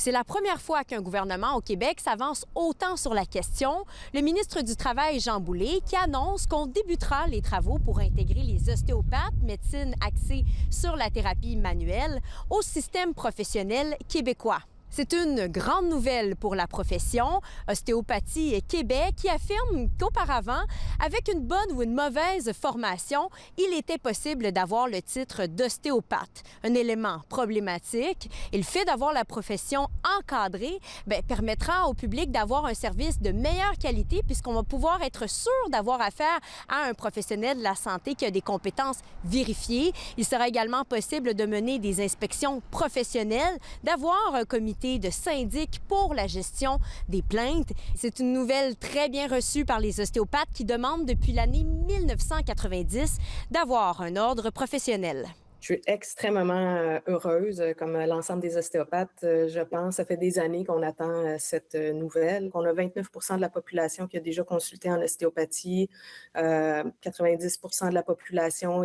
C'est la première fois qu'un gouvernement au Québec s'avance autant sur la question. Le ministre du Travail, Jean Boulet, qui annonce qu'on débutera les travaux pour intégrer les ostéopathes, médecine axée sur la thérapie manuelle, au système professionnel québécois. C'est une grande nouvelle pour la profession. Ostéopathie Québec qui affirme qu'auparavant, avec une bonne ou une mauvaise formation, il était possible d'avoir le titre d'ostéopathe. Un élément problématique. Et le fait d'avoir la profession encadrée permettra au public d'avoir un service de meilleure qualité puisqu'on va pouvoir être sûr d'avoir affaire à un professionnel de la santé qui a des compétences vérifiées. Il sera également possible de mener des inspections professionnelles, d'avoir un comité de syndic pour la gestion des plaintes. C'est une nouvelle très bien reçue par les ostéopathes qui demandent depuis l'année 1990 d'avoir un ordre professionnel. Je suis extrêmement heureuse, comme l'ensemble des ostéopathes. Je pense, ça fait des années qu'on attend cette nouvelle, qu'on a 29 de la population qui a déjà consulté en ostéopathie, 90 de la population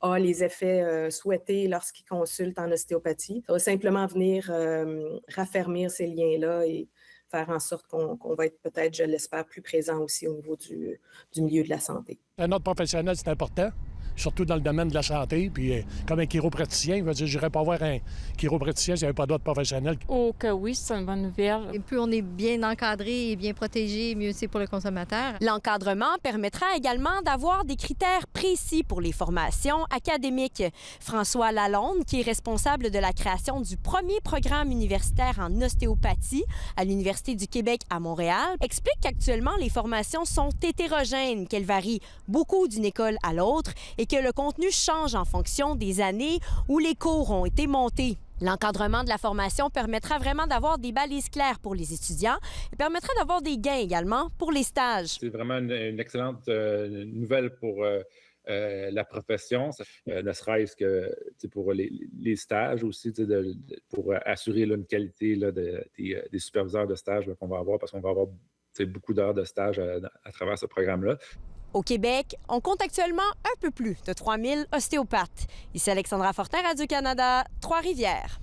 a les effets souhaités lorsqu'ils consultent en ostéopathie. Ça va simplement venir raffermir ces liens-là et faire en sorte qu'on va être peut-être, je l'espère, plus présent aussi au niveau du milieu de la santé. Un ordre professionnel, c'est important, surtout dans le domaine de la santé. Puis comme un chiropraticien, je veux dire, je n'irais pas voir un chiropraticien s'il n'y avait pas d'ordre professionnel. Oh que oui, c'est une bonne nouvelle. Et plus on est bien encadré et bien protégé, mieux c'est pour le consommateur. L'encadrement permettra également d'avoir des critères précis pour les formations académiques. François Lalonde, qui est responsable de la création du premier programme universitaire en ostéopathie à l'Université du Québec à Montréal, explique qu'actuellement, les formations sont hétérogènes, qu'elles varient beaucoup d'une école à l'autre et que le contenu change en fonction des années où les cours ont été montés. L'encadrement de la formation permettra vraiment d'avoir des balises claires pour les étudiants et permettra d'avoir des gains également pour les stages. C'est vraiment une excellente nouvelle pour la profession, ne serait-ce que pour les stages aussi, pour assurer une qualité des superviseurs de stage qu'on va avoir, parce qu'on va avoir beaucoup d'heures de stage à travers ce programme-là. Au Québec, on compte actuellement un peu plus de 3000 ostéopathes. Ici Alexandra Fortin, Radio-Canada, Trois-Rivières.